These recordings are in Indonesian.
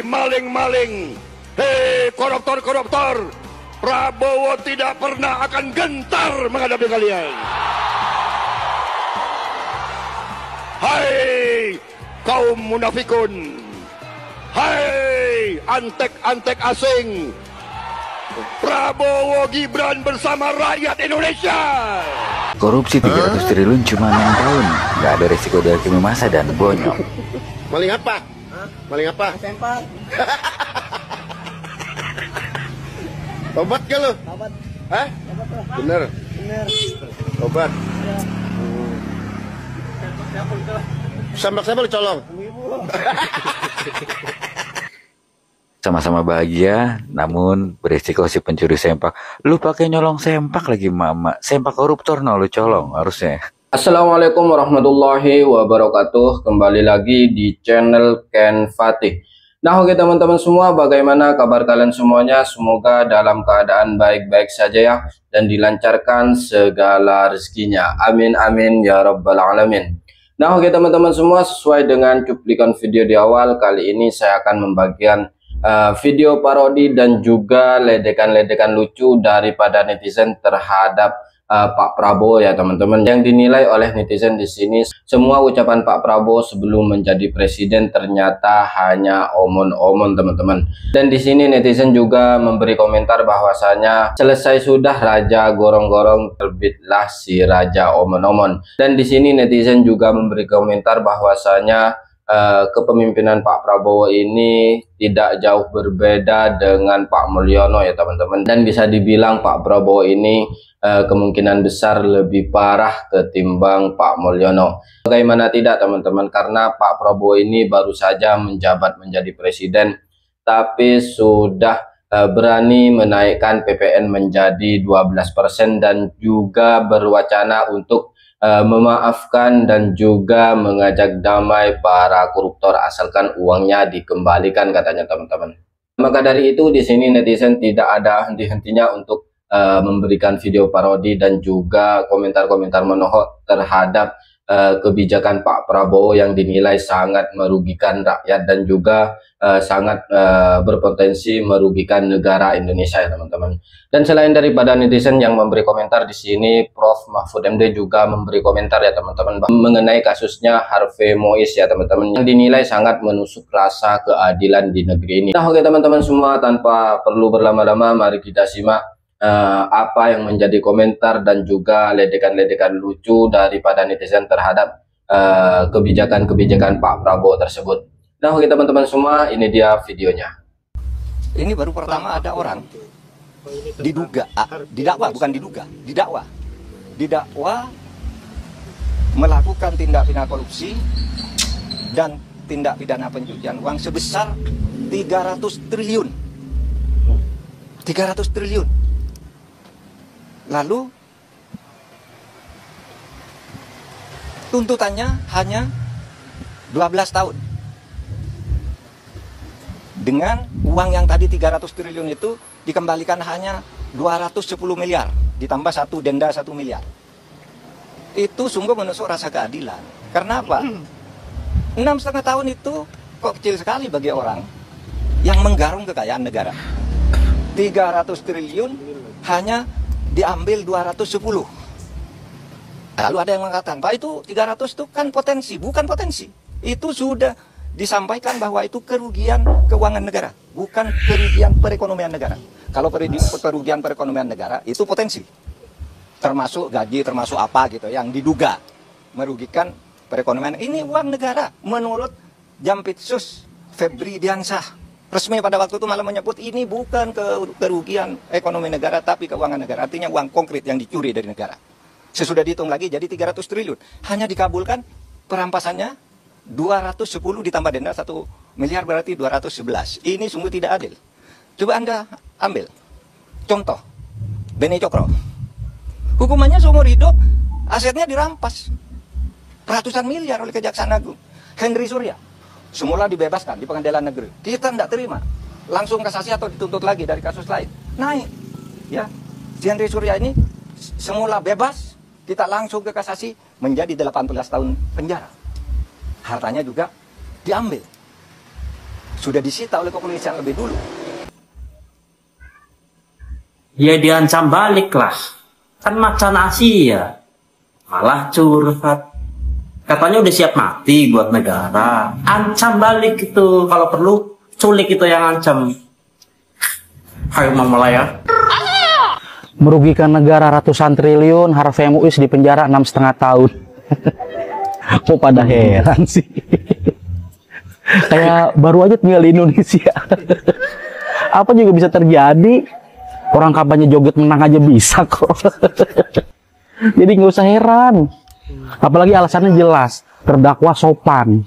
maling-maling, hei koruptor-koruptor, Prabowo tidak pernah akan gentar menghadapi kalian. Hai kaum munafikun, hai antek-antek asing, Prabowo Gibran bersama rakyat Indonesia. Korupsi 300 triliun cuma 6 tahun. Gak ada resiko dari kami masa dan bonyok. Maling apa? Maling apa? Sempak. Tobat gak lo? Tobat. Hah? Bener? Bener. Tobat? Ya. Sembak siapa lu colong? Sama-sama bahagia, namun berisiko si pencuri sempak. Lu pakai nyolong sempak lagi mama. Sempak koruptor no lu colong harusnya. Assalamualaikum warahmatullahi wabarakatuh. Kembali lagi di channel Ken Fatih. Nah oke teman-teman semua, bagaimana kabar kalian semuanya? Semoga dalam keadaan baik-baik saja ya, dan dilancarkan segala rezekinya. Amin amin ya rabbal alamin. Nah oke teman-teman semua, sesuai dengan cuplikan video di awal, kali ini saya akan membagikan video parodi dan juga ledekan-ledekan lucu daripada netizen terhadap Pak Prabowo ya teman-teman, yang dinilai oleh netizen di sini semua ucapan Pak Prabowo sebelum menjadi presiden ternyata hanya omon-omon teman-teman. Dan di sini netizen juga memberi komentar bahwasanya selesai sudah raja gorong-gorong, terbitlah si raja omon-omon. Dan di sini netizen juga memberi komentar bahwasanya kepemimpinan Pak Prabowo ini tidak jauh berbeda dengan Pak Mulyono ya teman-teman, dan bisa dibilang Pak Prabowo ini kemungkinan besar lebih parah ketimbang Pak Mulyono. Bagaimana tidak teman-teman, karena Pak Prabowo ini baru saja menjabat menjadi presiden tapi sudah berani menaikkan PPN menjadi 12% dan juga berwacana untuk memaafkan dan juga mengajak damai para koruptor asalkan uangnya dikembalikan katanya teman-teman. Maka dari itu di sini netizen tidak ada henti-hentinya untuk memberikan video parodi dan juga komentar-komentar menohok terhadap kebijakan Pak Prabowo yang dinilai sangat merugikan rakyat dan juga sangat berpotensi merugikan negara Indonesia ya teman-teman. Dan selain daripada netizen yang memberi komentar di sini, Prof Mahfud MD juga memberi komentar ya teman-teman mengenai kasusnya Harvey Mois ya teman-teman, yang dinilai sangat menusuk rasa keadilan di negeri ini. Nah oke teman-teman semua, tanpa perlu berlama-lama mari kita simak apa yang menjadi komentar dan juga ledekan-ledekan lucu daripada netizen terhadap kebijakan-kebijakan Pak Prabowo tersebut. Nah oke teman-teman semua, ini dia videonya. Ini baru pertama ada orang didakwa melakukan tindak pidana korupsi dan tindak pidana pencucian uang sebesar 300 triliun. Lalu tuntutannya hanya 12 tahun. Dengan uang yang tadi 300 triliun itu dikembalikan hanya 210 miliar, ditambah satu denda 1 miliar. Itu sungguh menusuk rasa keadilan. Karena apa? 6,5 tahun itu kok kecil sekali bagi orang yang menggarung kekayaan negara. 300 triliun hanya diambil 210. Lalu ada yang mengatakan, Pak itu 300 itu kan potensi. Bukan potensi. Itu sudah disampaikan bahwa itu kerugian keuangan negara, bukan kerugian perekonomian negara. Kalau kerugian perekonomian negara itu potensi, termasuk gaji, termasuk apa gitu yang diduga merugikan perekonomian. Ini uang negara. Menurut Jampitsus Febri Diansah, resmi pada waktu itu malah menyebut ini bukan kerugian ekonomi negara tapi keuangan negara. Artinya uang konkret yang dicuri dari negara. Sesudah dihitung lagi jadi 300 triliun. Hanya dikabulkan perampasannya 210 ditambah denda 1 miliar berarti 211. Ini sungguh tidak adil. Coba Anda ambil contoh Beni Cokro. Hukumannya seumur hidup, asetnya dirampas ratusan miliar oleh Kejaksaan Agung. Henry Surya semula dibebaskan di pengadilan negeri. Kita tidak terima, langsung kasasi atau dituntut lagi dari kasus lain. Naik ya, si Henry Surya ini semula bebas, kita langsung ke kasasi menjadi 18 tahun penjara. Hartanya juga diambil. sudah disita oleh kepolisian lebih dulu. Ya diancam balik lah. Kan macan Asia. Malah curhat. Katanya udah siap mati buat negara. Ancam balik itu. Kalau perlu culik itu yang ancam. Ayo Mama ya. Merugikan negara ratusan triliun, Harvey Muiz di penjara 6,5 tahun. Kok pada heran sih? Kayak baru aja tinggal di Indonesia. Apa juga bisa terjadi. Orang kampanye joget menang aja bisa kok. Jadi nggak usah heran. Apalagi alasannya jelas. Terdakwa sopan.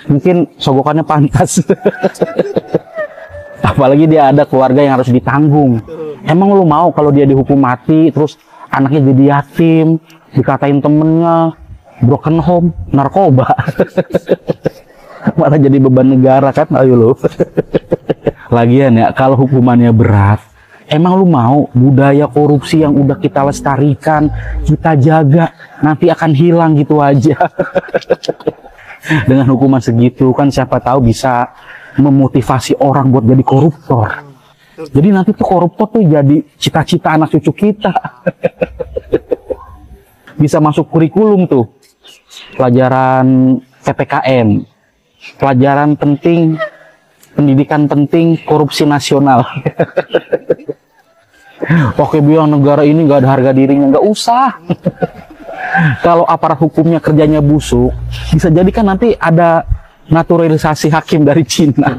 Mungkin sogokannya pantas. Apalagi dia ada keluarga yang harus ditanggung. Emang lu mau kalau dia dihukum mati, terus anaknya jadi yatim, dikatain temennya, broken home, narkoba. Malah jadi beban negara kan, ayo lu. Lagian ya, kalau hukumannya berat, emang lu mau budaya korupsi yang udah kita lestarikan, kita jaga, nanti akan hilang gitu aja. Dengan hukuman segitu kan siapa tahu bisa memotivasi orang buat jadi koruptor. Jadi nanti tuh koruptor tuh jadi cita-cita anak cucu kita. Bisa masuk kurikulum tuh. Pelajaran PPKN. Pelajaran penting, pendidikan penting, korupsi nasional. Oke, bilang negara ini nggak ada harga dirinya, nggak usah. Kalau aparat hukumnya kerjanya busuk, bisa jadi kan nanti ada naturalisasi hakim dari Cina.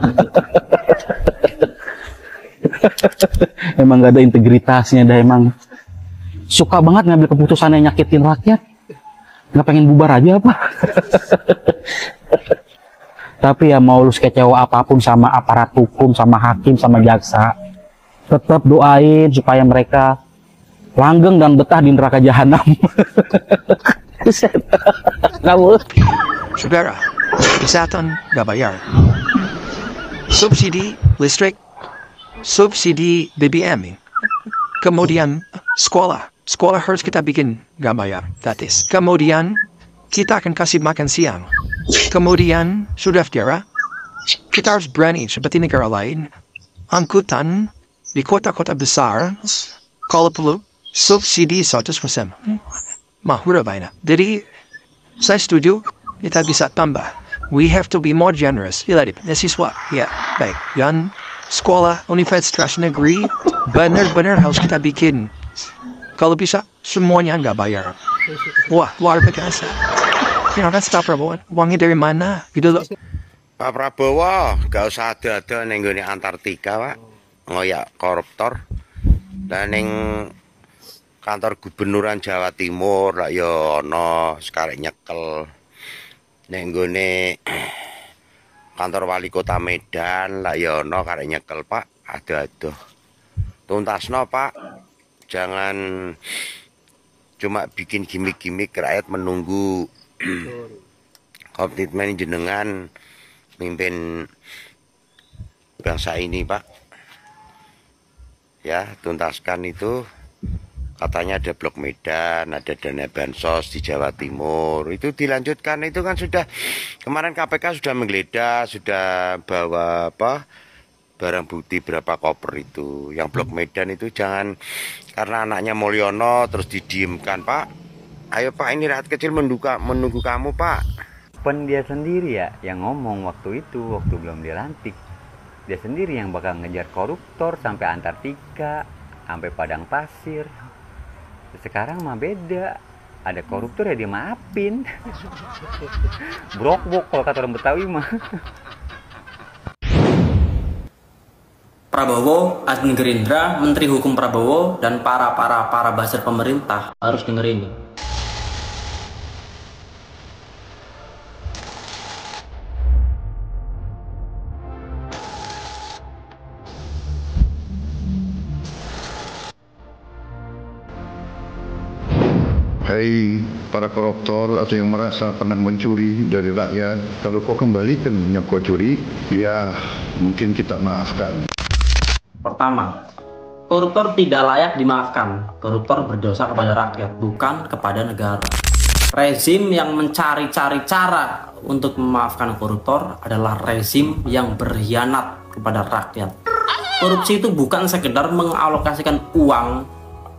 Emang gak ada integritasnya, dah emang suka banget ngambil keputusan yang nyakitin rakyat. Nggak pengen bubar aja apa? Tapi ya mau lu sekecewa apapun sama aparat hukum, sama hakim, sama jaksa, tetap doain supaya mereka langgeng dan betah di neraka jahanam. Kamu Saudara, kesehatan gak bayar. Subsidi listrik, subsidi BBM. Kemudian sekolah harus kita bikin gak bayar, gratis. Kemudian kita akan kasih makan siang. Kemudian saudara, kita harus berani seperti negara lain. Angkutan di kota-kota besar, kalau perlu subsidi 100%. Mahura baina. Jadi saya setuju, kita bisa tambah. We have to be more generous. Lihat, siswa, ya, baik. Dan sekolah, universitas negeri, benar-benar harus kita bikin. Kalau bisa, semuanya nggak bayar. Wah, luar biasa. Kan Pak Prabowo, uangnya dari mana? Gitu loh. Pak Prabowo, gak usah ada-ada ning nggone Antartika, Pak. Ngoyak koruptor. Dan ning kantor gubernuran Jawa Timur lah ya ana sekarek nyekel. Ning nggone kantor wali kota Medan lah ya ana karek nyekel, Pak. Ada-ada. Tuntasno, Pak. Jangan cuma bikin gimmick-gimmick rakyat menunggu komitmen jenengan mimpin bangsa ini, Pak. Ya, tuntaskan itu. Katanya ada blok Medan, ada dana bansos di Jawa Timur. Itu dilanjutkan, itu kan sudah kemarin KPK sudah menggeledah, sudah bawa apa barang bukti berapa koper itu. Yang blok Medan itu jangan karena anaknya Mulyono terus didiemkan, Pak. Ayo Pak, ini rakyat kecil menunggu kamu, Pak. Pen dia sendiri ya yang ngomong waktu itu, waktu belum dilantik. Dia sendiri yang bakal ngejar koruptor sampai Antartika, sampai padang pasir. Sekarang mah beda, ada koruptor ya dia maafin. Brok-brok kalau kata orang Betawi mah. Prabowo, admin Gerindra, Menteri Hukum Prabowo, dan para buzzer pemerintah harus dengerin. Hai para koruptor atau yang merasa pernah mencuri dari rakyat, kalau kau kembalikan yang kau curi, ya mungkin kita maafkan. Pertama, koruptor tidak layak dimaafkan. Koruptor berdosa kepada rakyat, bukan kepada negara. Rezim yang mencari-cari cara untuk memaafkan koruptor adalah rezim yang berkhianat kepada rakyat. Korupsi itu bukan sekedar mengalokasikan uang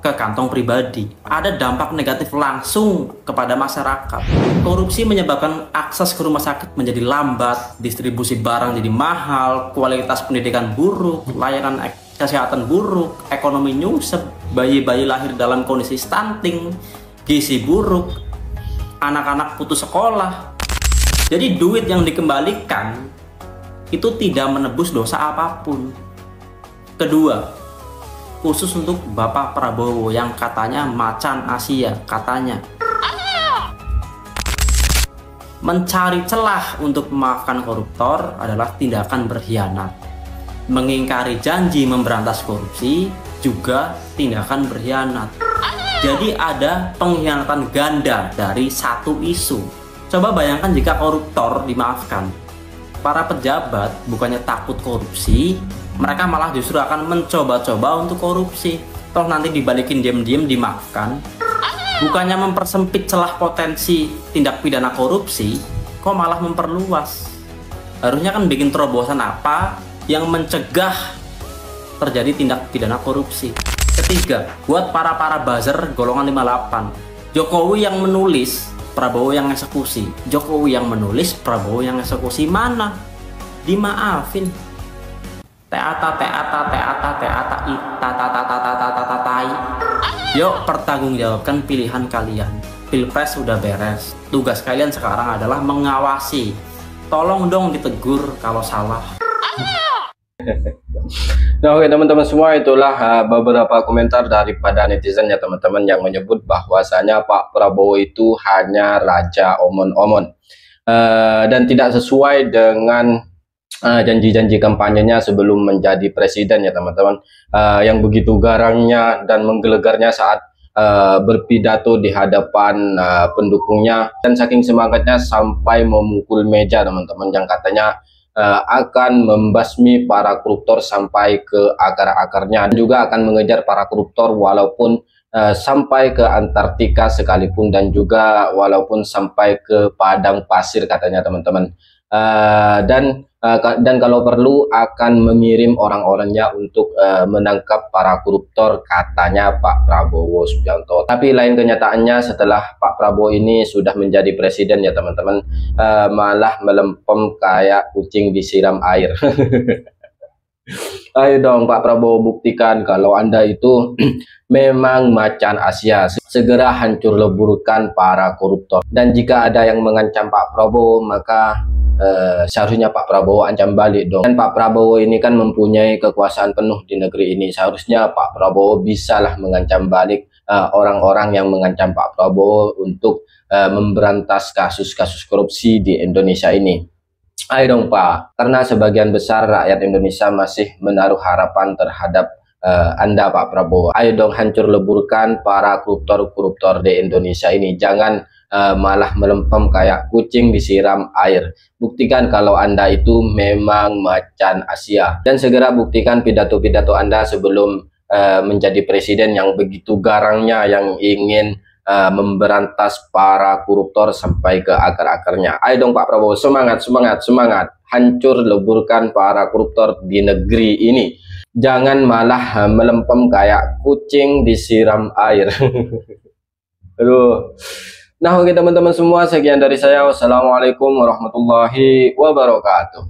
ke kantong pribadi. Ada dampak negatif langsung kepada masyarakat. Korupsi menyebabkan akses ke rumah sakit menjadi lambat, distribusi barang jadi mahal, kualitas pendidikan buruk, layanan kesehatan buruk, ekonomi nyungsep, bayi-bayi lahir dalam kondisi stunting, gizi buruk, anak-anak putus sekolah. Jadi duit yang dikembalikan itu tidak menebus dosa apapun. Kedua, khusus untuk Bapak Prabowo yang katanya macan Asia, katanya mencari celah untuk memaafkan koruptor adalah tindakan berkhianat. Mengingkari janji memberantas korupsi juga tindakan berkhianat. Jadi ada pengkhianatan ganda dari satu isu. Coba bayangkan jika koruptor dimaafkan. Para pejabat bukannya takut korupsi, mereka malah justru akan mencoba-coba untuk korupsi. Toh nanti dibalikin diam-diam dimaafkan. Bukannya mempersempit celah potensi tindak pidana korupsi, kok malah memperluas. Harusnya kan bikin terobosan apa yang mencegah terjadi tindak pidana korupsi. Ketiga, buat para buzzer golongan 58, Jokowi yang menulis, Prabowo yang eksekusi. Jokowi yang menulis, Prabowo yang eksekusi, mana? Dimaafin. Yuk pertanggungjawabkan pilihan kalian. Pilpres sudah beres. Tugas kalian sekarang adalah mengawasi. Tolong dong ditegur kalau salah. Nah, oke teman-teman semua, itulah beberapa komentar daripada netizen ya teman-teman, yang menyebut bahwasanya Pak Prabowo itu hanya raja omon-omon dan tidak sesuai dengan janji-janji kampanyenya sebelum menjadi presiden ya teman-teman, yang begitu garangnya dan menggelegarnya saat berpidato di hadapan pendukungnya, dan saking semangatnya sampai memukul meja teman-teman, yang katanya akan membasmi para koruptor sampai ke akar-akarnya, dan juga akan mengejar para koruptor walaupun sampai ke Antartika sekalipun, dan juga walaupun sampai ke padang pasir katanya teman-teman. Dan kalau perlu akan mengirim orang-orangnya untuk menangkap para koruptor, katanya Pak Prabowo Subianto. Tapi lain kenyataannya, setelah Pak Prabowo ini sudah menjadi presiden ya teman-teman, malah melempem kayak kucing disiram air. Ayo dong Pak Prabowo, buktikan kalau Anda itu memang macan Asia. Segera hancur leburkan para koruptor. Dan jika ada yang mengancam Pak Prabowo, maka seharusnya Pak Prabowo ancam balik dong. Dan Pak Prabowo ini kan mempunyai kekuasaan penuh di negeri ini. Seharusnya Pak Prabowo bisalah mengancam balik orang-orang yang mengancam Pak Prabowo untuk memberantas kasus-kasus korupsi di Indonesia ini. Ayo dong Pak, karena sebagian besar rakyat Indonesia masih menaruh harapan terhadap Anda Pak Prabowo. Ayo dong hancur leburkan para koruptor-koruptor di Indonesia ini. Jangan malah melempem kayak kucing disiram air. Buktikan kalau Anda itu memang macan Asia. Dan segera buktikan pidato-pidato Anda sebelum menjadi presiden yang begitu garangnya, yang ingin memberantas para koruptor sampai ke akar-akarnya. Ayo dong Pak Prabowo, semangat, semangat, semangat. Hancur leburkan para koruptor di negeri ini. Jangan malah melempem kayak kucing disiram air. Aduh. Nah, oke teman-teman semua, sekian dari saya. Wassalamualaikum warahmatullahi wabarakatuh.